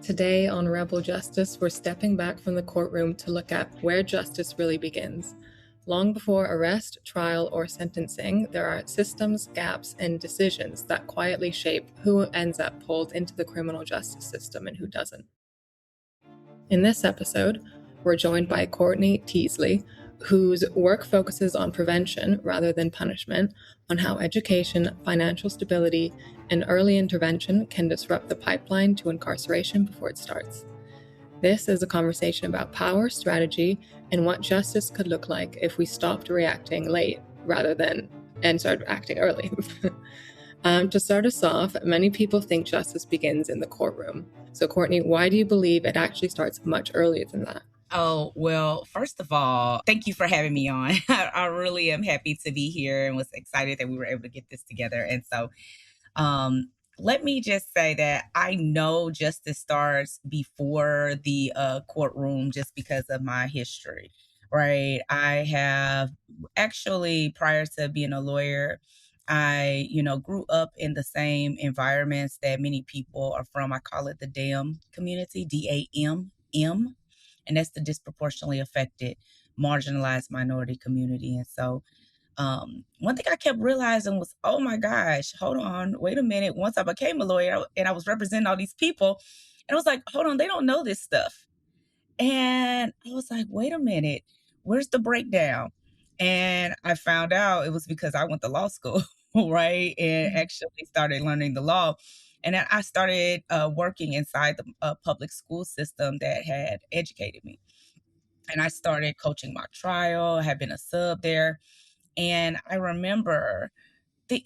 Today on Rebel Justice, we're stepping back from the courtroom to look at where justice really begins. Long before arrest, trial, or sentencing, there are systems, gaps, and decisions that quietly shape who ends up pulled into the criminal justice system and who doesn't. In this episode, we're joined by Courtney Teasley, whose work focuses on prevention rather than punishment, on how education, financial stability, and early intervention can disrupt the pipeline to incarceration before it starts. This is a conversation about power, strategy, and what justice could look like if we stopped reacting late and started acting early. To start us off, many people think justice begins in the courtroom. So, Courtney, why do you believe it actually starts much earlier than that? Oh, well, first of all, thank you for having me on. I really am happy to be here and was excited that we were able to get this together. And so, um, let me just say that I know justice starts before the courtroom just because of my history, right? I have actually, prior to being a lawyer, I, grew up in the same environments that many people are from. I call it the DAM community, DAMM, and that's the disproportionately affected, marginalized minority community. And so, one thing I kept realizing was, oh my gosh, hold on, wait a minute. Once I became a lawyer and I was representing all these people, and I was like, hold on, they don't know this stuff. And I was like, wait a minute, where's the breakdown? And I found out it was because I went to law school, right? And actually started learning the law. And then I started working inside the public school system that had educated me. And I started coaching mock trial. I had been a sub there. And I remember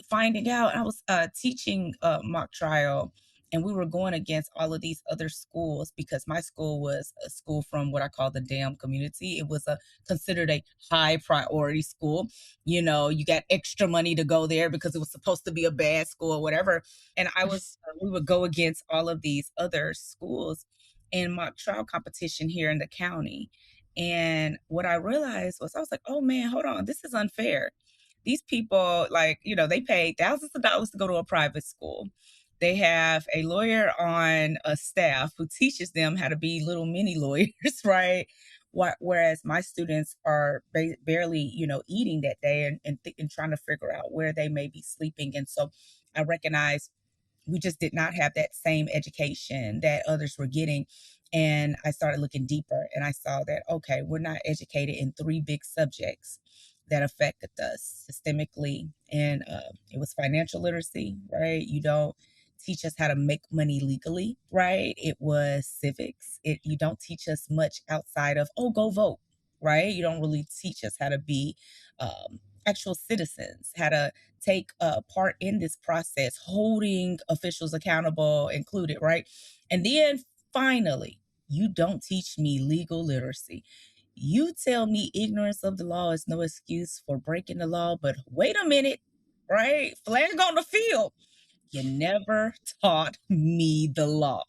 finding out I was teaching mock trial, and we were going against all of these other schools because my school was a school from what I call the DAM community. It was considered a high priority school. You got extra money to go there because it was supposed to be a bad school or whatever. And we would go against all of these other schools in mock trial competition here in the county. And what I realized was, I was like, oh man, hold on, this is unfair. These people, like, they pay thousands of dollars to go to a private school. They have a lawyer on a staff who teaches them how to be little mini lawyers, right? Whereas my students are barely, eating that day and trying to figure out where they may be sleeping. And so I recognize we just did not have that same education that others were getting. And I started looking deeper and I saw that, okay, we're not educated in three big subjects that affected us systemically. And it was financial literacy, right? You don't teach us how to make money legally, right? It was civics. You don't teach us much outside of, oh, go vote, right? You don't really teach us how to be actual citizens, how to take part in this process, holding officials accountable included, right? And then finally, you don't teach me legal literacy. You tell me ignorance of the law is no excuse for breaking the law, but wait a minute, right? Flag on the field. You never taught me the law.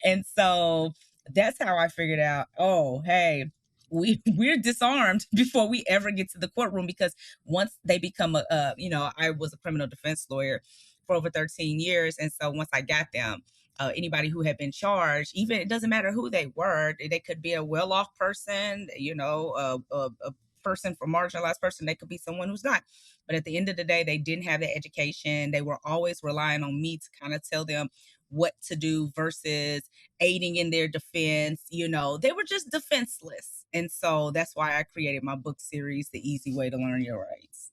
And so that's how I figured out, oh, hey, we're disarmed before we ever get to the courtroom, because once they become I was a criminal defense lawyer for over 13 years. And so once I got them, anybody who had been charged, even it doesn't matter who they were, they could be a well-off person, a person for marginalized person, they could be someone who's not. But at the end of the day, they didn't have the education. They were always relying on me to kind of tell them what to do versus aiding in their defense. They were just defenseless. And so that's why I created my book series, The Easy Way to Learn Your Rights.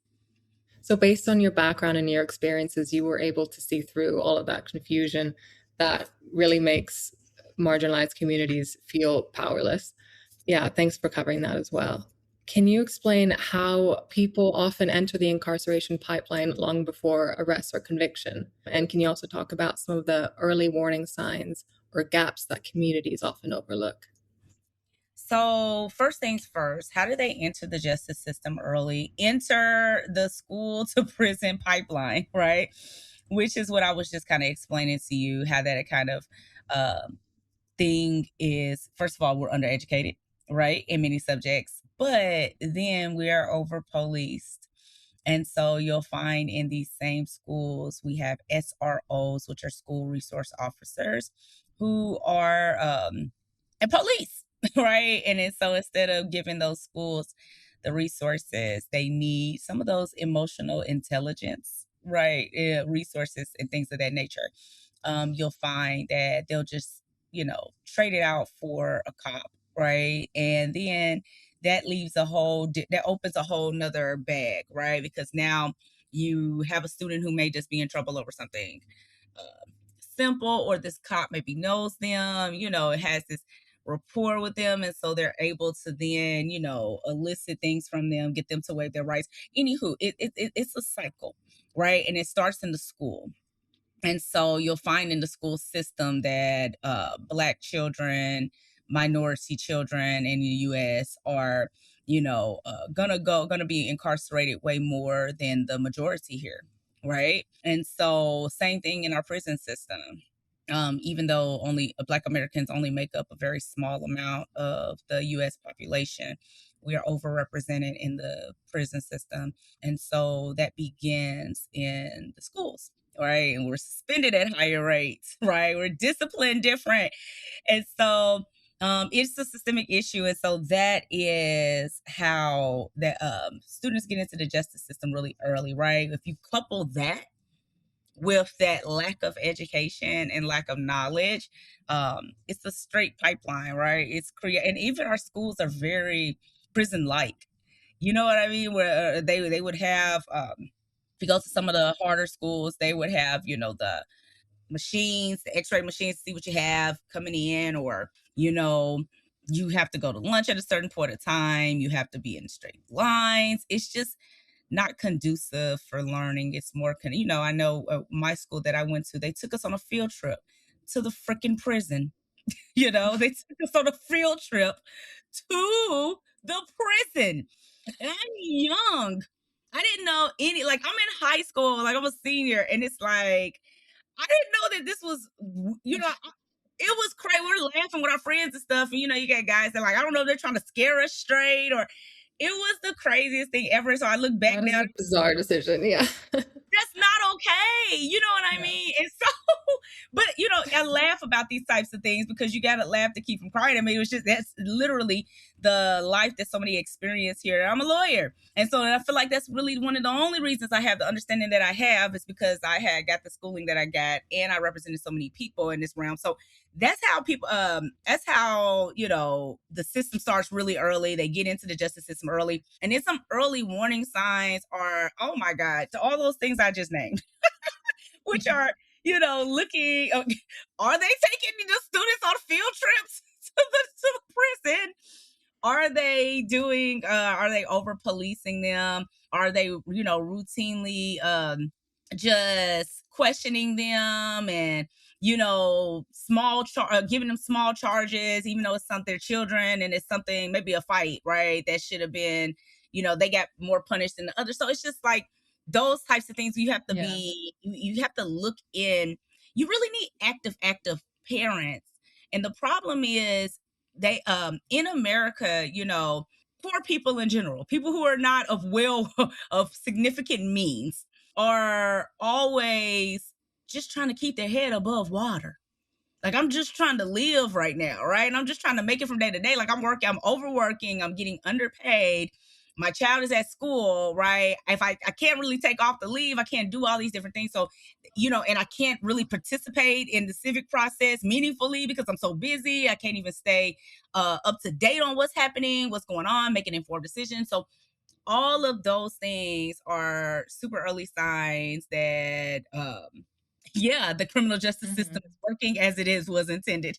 So, based on your background and your experiences, you were able to see through all of that confusion that really makes marginalized communities feel powerless. Yeah, thanks for covering that as well. Can you explain how people often enter the incarceration pipeline long before arrest or conviction? And can you also talk about some of the early warning signs or gaps that communities often overlook? So, first things first, how do they enter the justice system early? Enter the school to prison pipeline, right? Which is what I was just kind of explaining to you, how that kind of thing is. First of all, we're undereducated, right, in many subjects, but then we are over policed. And so you'll find in these same schools, we have SROs, which are school resource officers, who are and police, right? And then so instead of giving those schools the resources they need, some of those emotional intelligence, right, resources and things of that nature, you'll find that they'll just, trade it out for a cop, right? And then that leaves that opens a whole nother bag, right? Because now you have a student who may just be in trouble over something simple, or this cop maybe knows them, it has this rapport with them, and so they're able to then, elicit things from them, get them to waive their rights. Anywho, it's a cycle, right? And it starts in the school. And so you'll find in the school system that Black children, minority children in the U.S. are, gonna be incarcerated way more than the majority here, right? And so same thing in our prison system. Even though only Black Americans only make up a very small amount of the U.S. population, we are overrepresented in the prison system. And so that begins in the schools, right? And we're suspended at higher rates, right? We're disciplined different. And so it's a systemic issue. And so that is how the students get into the justice system really early, right? If you couple that with that lack of education and lack of knowledge, it's a straight pipeline, right? And even our schools are very prison like. You know what I mean? Where they would have, if you go to some of the harder schools, they would have, the machines, the X-ray machines, to see what you have coming in, or you have to go to lunch at a certain point of time. You have to be in straight lines. It's just not conducive for learning. It's more, I know my school that I went to, they took us on a field trip to the freaking prison. They took us on a field trip to the prison. And I'm young. I didn't know like, I'm in high school, like I'm a senior, and it's like, I didn't know that this was, it was crazy. We were laughing with our friends and stuff. And, you got guys that like, I don't know if they're trying to scare us straight, or it was the craziest thing ever. So I look back That is now, a bizarre decision. Yeah. that's not okay. You know what I mean? And so, but I laugh about these types of things because you got to laugh to keep from crying. I mean, it was just, that's literally the life that so many experience here. I'm a lawyer. And so I feel like that's really one of the only reasons I have the understanding that I have, is because I had got the schooling that I got, and I represented so many people in this realm. So that's how people, that's how, the system starts really early. They get into the justice system early. And then some early warning signs are, oh my God, to all those things I just named, which are, looking, are they taking the students on field trips to the prison? Are they doing, are they over policing them? Are they, routinely just questioning them, and, giving them small charges, even though it's something, they're children, and it's something, maybe a fight, right? That should have been, they got more punished than the others. So it's just like those types of things you have to you have to look in. You really need active parents. And the problem is, they in America, poor people in general, people who are not of of significant means, are always just trying to keep their head above water. Like, I'm just trying to live right now, right? And I'm just trying to make it from day to day. Like, I'm overworking, I'm getting underpaid. My child is at school, right? If I can't really take off the leave, I can't do all these different things. So, and I can't really participate in the civic process meaningfully because I'm so busy. I can't even stay up to date on what's happening, what's going on, making informed decisions. So all of those things are super early signs that the criminal justice system is working as it was intended.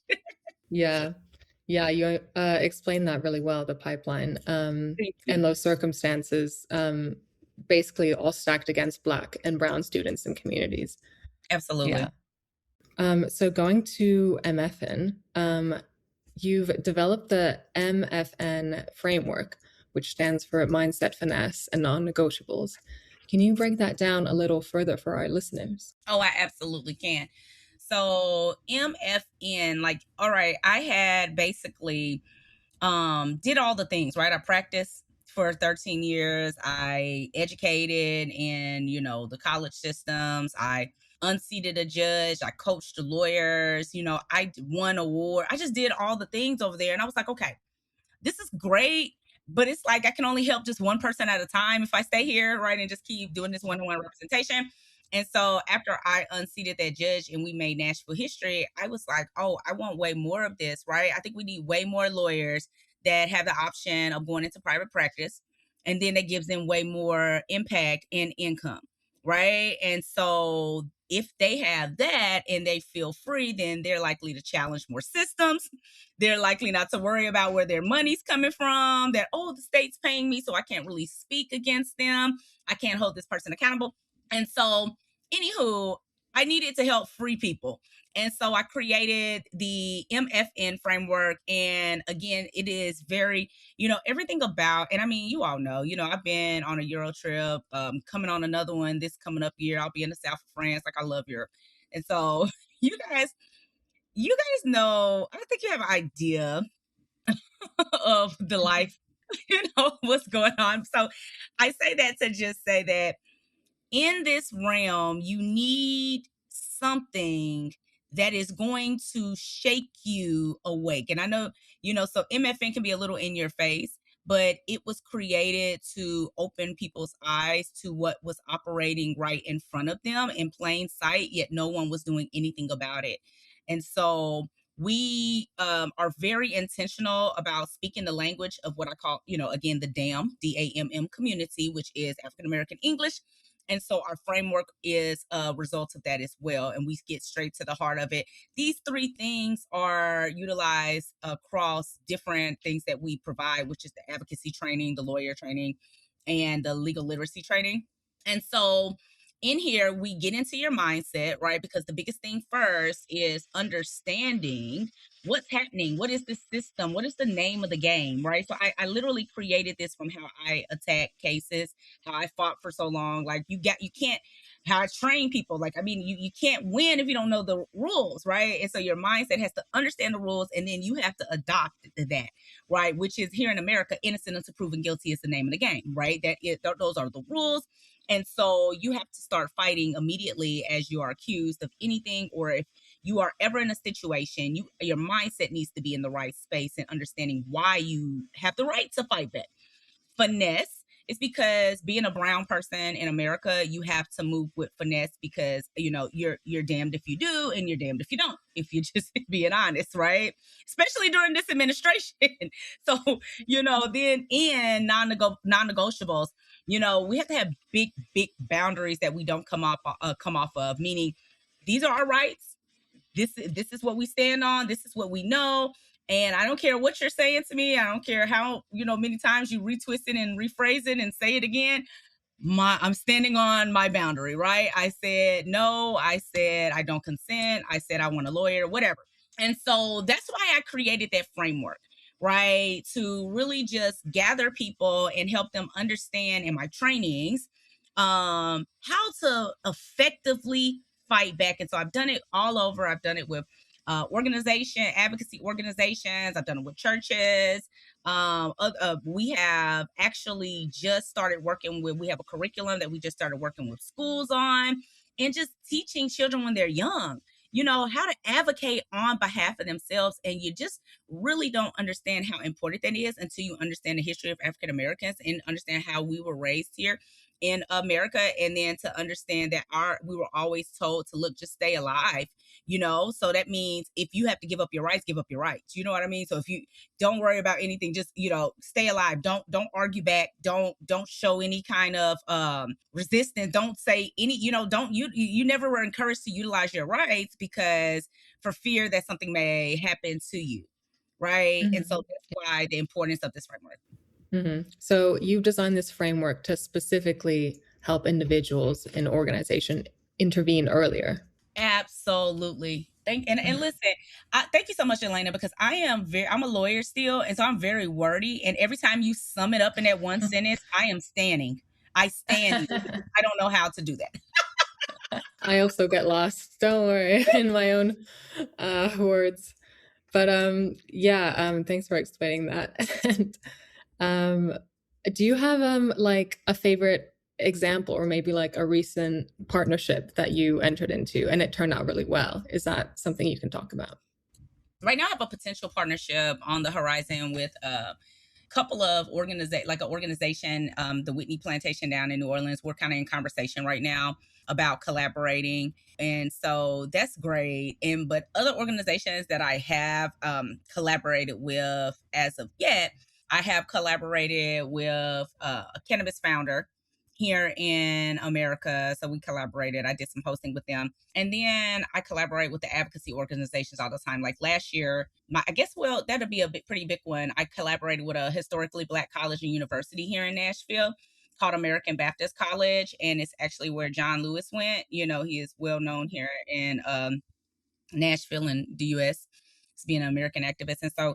Yeah. Yeah, you explained that really well, the pipeline. And those circumstances, basically all stacked against Black and Brown students and communities. Absolutely. Yeah. So going to MFN, you've developed the MFN framework, which stands for Mindset, Finesse, and Non-Negotiables. Can you break that down a little further for our listeners? Oh, I absolutely can. So MFN, like, all right, I had basically did all the things, right? I practiced for 13 years. I educated in, the college systems. I unseated a judge. I coached the lawyers. I won award. I just did all the things over there. And I was like, okay, this is great, but it's like I can only help just one person at a time if I stay here, right, and just keep doing this one-on-one representation. And so after I unseated that judge and we made Nashville history, I was like, oh, I want way more of this, right? I think we need way more lawyers that have the option of going into private practice. And then that gives them way more impact and income, right? And so if they have that and they feel free, then they're likely to challenge more systems. They're likely not to worry about where their money's coming from, that, oh, the state's paying me, so I can't really speak against them. I can't hold this person accountable. And so, anywho, I needed to help free people. And so I created the MFN framework. And again, it is very, everything about, and I mean, you all know, I've been on a Euro trip, coming on another one this coming up year. I'll be in the south of France. Like, I love Europe. And so you guys know, I think you have an idea of the life, what's going on. So I say that to just say that in this realm, you need something that is going to shake you awake. And I know, so MFN can be a little in your face, but it was created to open people's eyes to what was operating right in front of them in plain sight, yet no one was doing anything about it. And so we are very intentional about speaking the language of what I call, again, the DAMM, DAMM community, which is African American English. And so our framework is a result of that as well. And we get straight to the heart of it. These three things are utilized across different things that we provide, which is the advocacy training, the lawyer training, and the legal literacy training. And so in here, we get into your mindset, right? Because the biggest thing first is understanding what's happening. What is the system? What is the name of the game, right? So I literally created this from how I attack cases, how I fought for so long. Like you can't, how I train people. Like, I mean, you can't win if you don't know the rules, right? And so your mindset has to understand the rules, and then you have to adopt that, right? Which is here in America, innocent until proven guilty is the name of the game, right? Those are the rules. And so you have to start fighting immediately as you are accused of anything, or if you are ever in a situation, your mindset needs to be in the right space and understanding why you have the right to fight back. Finesse is because being a brown person in America, you have to move with finesse because, you're damned if you do and you're damned if you don't, if you're just being honest, right? Especially during this administration. So, then in non-negotiables, we have to have big, big boundaries that we don't come off of, meaning these are our rights. This is what we stand on. This is what we know. And I don't care what you're saying to me. I don't care how, many times you retwist it and rephrase it and say it again. I'm standing on my boundary, right? I said no. I said I don't consent. I said I want a lawyer, whatever. And so that's why I created that framework, right? To really just gather people and help them understand in my trainings how to effectively fight back. And so I've done it all over. I've done it with advocacy organizations. I've done it with churches. We have actually just started we have a curriculum that we just started working with schools on, and just teaching children when they're young, how to advocate on behalf of themselves. And you just really don't understand how important that is until you understand the history of African Americans and understand how we were raised here in America. And then to understand that we were always told to just stay alive, so that means if you have to give up your rights, give up your rights. You know what I mean? So if you don't worry about anything, just, stay alive. Don't argue back. Don't show any kind of resistance. Don't say any, you never were encouraged to utilize your rights because for fear that something may happen to you. Right. Mm-hmm. And so that's why the importance of this framework. Mm-hmm. So you've designed this framework to specifically help individuals in organization intervene earlier. Absolutely. And listen, thank you so much, Elena, because I'm a lawyer still. And so I'm very wordy. And every time you sum it up in that one sentence, I stand. I don't know how to do that. I also get lost, don't worry, in my own words. But thanks for explaining that. And Do you have like a favorite example or maybe like a recent partnership that you entered into and it turned out really well? Is that something you can talk about? Right now, I have a potential partnership on the horizon with couple of like an organization, the Whitney Plantation down in New Orleans. We're kind of in conversation right now about collaborating, and so that's great. And but other organizations that I have collaborated with as of yet, I have collaborated with a cannabis founder here in America. So we collaborated. I did some hosting with them. And then I collaborate with the advocacy organizations all the time. Like last year, I guess, well, that'll be a pretty big one. I collaborated with a historically Black college and university here in Nashville called American Baptist College. And it's actually where John Lewis went. You know, he is well known here in Nashville and the US as being an American activist. And so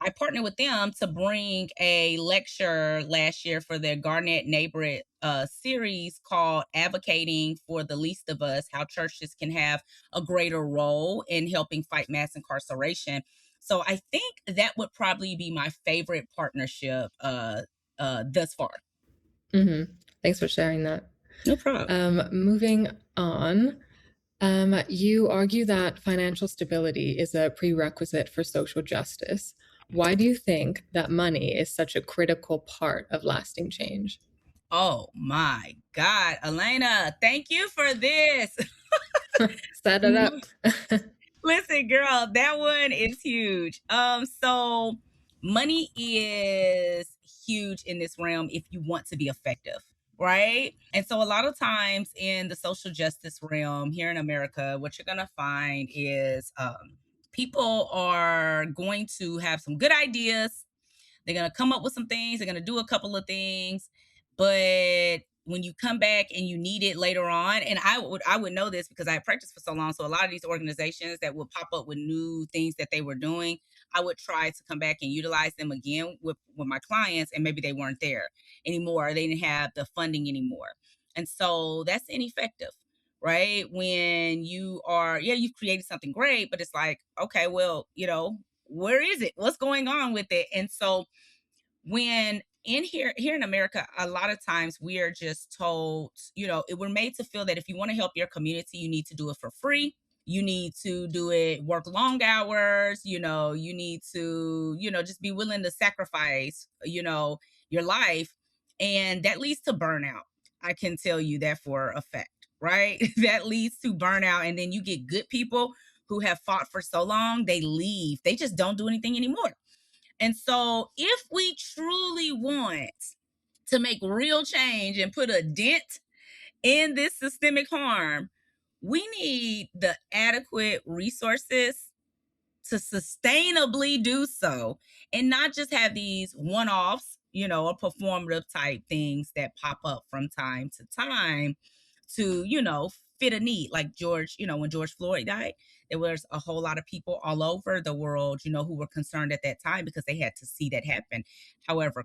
I partnered with them to bring a lecture last year for their Garnett Neighborhood series called Advocating for the Least of Us, How Churches Can Have a Greater Role in Helping Fight Mass Incarceration. So I think that would probably be my favorite partnership thus far. Thanks for sharing that. No problem. Moving on, you argue that financial stability is a prerequisite for social justice. Why do you think that money is such a critical part of lasting change? Oh my God, Elena, thank you for this. Set it up. Listen, girl, that one is huge. So money is huge in this realm if you want to be effective, right? And so a lot of times in the social justice realm here in America, what you're gonna find is people are going to have some good ideas. They're going to come up with some things. They're going to do a couple of things. But when you come back and you need it later on, and I would know this because I practiced for so long. So a lot of these organizations that would pop up with new things that they were doing, I would try to come back and utilize them again with my clients, and maybe they weren't there anymore. They didn't have the funding anymore. And so that's ineffective, right? When you are, yeah, you've created something great, but it's like, okay, well, you know, where is it? What's going on with it? And so when in here in America, a lot of times we are just told, you know, we're made to feel that if you want to help your community, you need to do it for free. You need to do it, work long hours, you know, you need to, you know, just be willing to sacrifice, you know, your life. And that leads to burnout. I can tell you that for a fact, right? That leads to burnout. And then you get good people who have fought for so long, they leave. They just don't do anything anymore. And so if we truly want to make real change and put a dent in this systemic harm, we need the adequate resources to sustainably do so and not just have these one-offs, you know, or performative type things that pop up from time to time to, you know, fit a need. Like George, you know, when George Floyd died, there was a whole lot of people all over the world, you know, who were concerned at that time because they had to see that happen. However,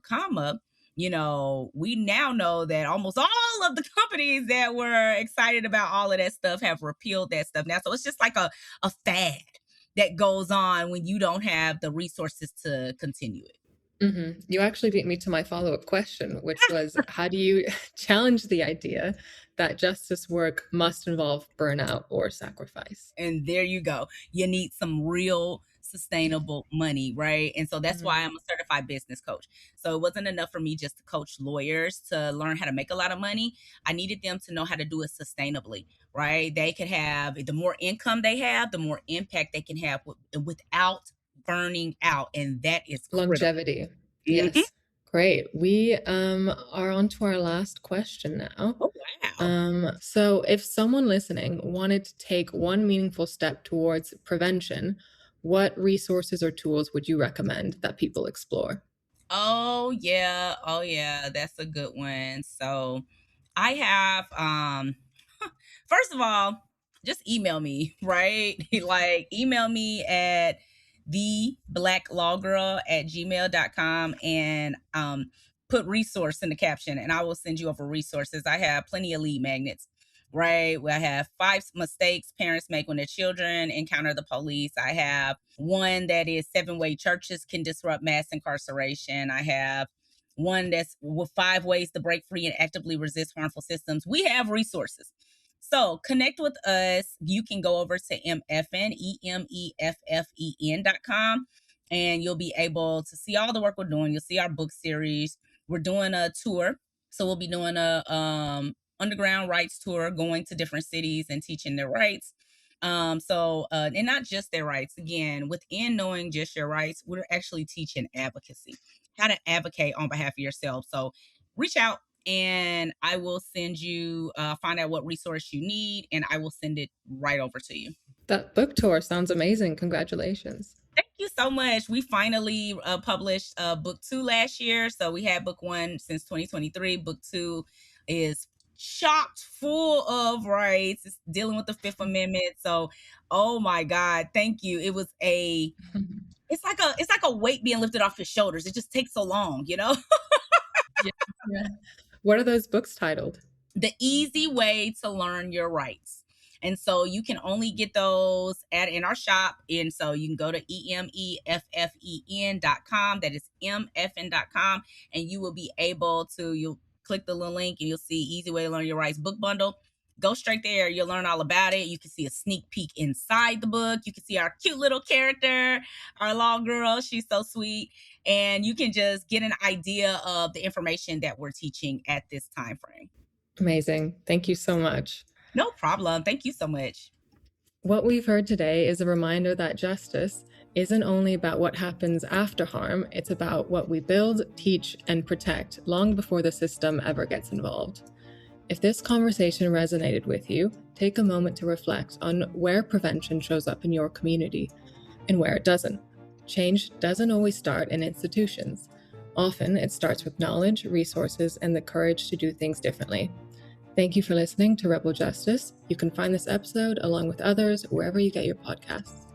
you know, we now know that almost all of the companies that were excited about all of that stuff have repealed that stuff now. So it's just like a fad that goes on when you don't have the resources to continue it. You actually beat me to my follow-up question, which was how do you challenge the idea that justice work must involve burnout or sacrifice? And there you go. You need some real sustainable money, right? And so that's why I'm a certified business coach. So it wasn't enough for me just to coach lawyers to learn how to make a lot of money. I needed them to know how to do it sustainably, right? They could have, the more income they have, the more impact they can have without burning out. And that is critical. Longevity. Yes. Great. We are on to our last question now. Oh, wow. So if someone listening wanted to take one meaningful step towards prevention, what resources or tools would you recommend that people explore? Oh yeah, that's a good one. So I have first of all, just email me, right? Like email me at theblackLawGirl@gmail.com and put resource in the caption and I will send you over resources. I have plenty of lead magnets, right? Where I have 5 mistakes parents make when their children encounter the police. I have one that is 7 way churches can disrupt mass incarceration. I have one that's with 5 ways to break free and actively resist harmful systems. We have resources. So connect with us. You can go over to EMEFFEN.com and you'll be able to see all the work we're doing. You'll see our book series. We're doing a tour. So we'll be doing a underground rights tour, going to different cities and teaching their rights. And not just their rights. Again, within knowing just your rights, we're actually teaching advocacy, how to advocate on behalf of yourself. So reach out and I will send you, find out what resource you need, and I will send it right over to you. That book tour sounds amazing. Congratulations. Thank you so much. We finally published book 2 last year. So we had book 1 since 2023. Book 2 is chocked full of rights. It's dealing with the Fifth Amendment. So, oh my God, thank you. It was it's like a weight being lifted off your shoulders. It just takes so long, you know? Yeah. What are those books titled? The Easy Way to Learn Your Rights. And so you can only get those in our shop. And so you can go to EMEFFEN.com. That is MFN.com. And you will be able to, you'll click the little link and you'll see Easy Way to Learn Your Rights book bundle. Go straight there. You'll learn all about it. You can see a sneak peek inside the book. You can see our cute little character, our law girl. She's so sweet. And you can just get an idea of the information that we're teaching at this time frame. Amazing. Thank you so much. No problem. Thank you so much. What we've heard today is a reminder that justice isn't only about what happens after harm, it's about what we build, teach, and protect long before the system ever gets involved. If this conversation resonated with you, take a moment to reflect on where prevention shows up in your community and where it doesn't. Change doesn't always start in institutions. Often it starts with knowledge, resources, and the courage to do things differently. Thank you for listening to Rebel Justice. You can find this episode along with others wherever you get your podcasts.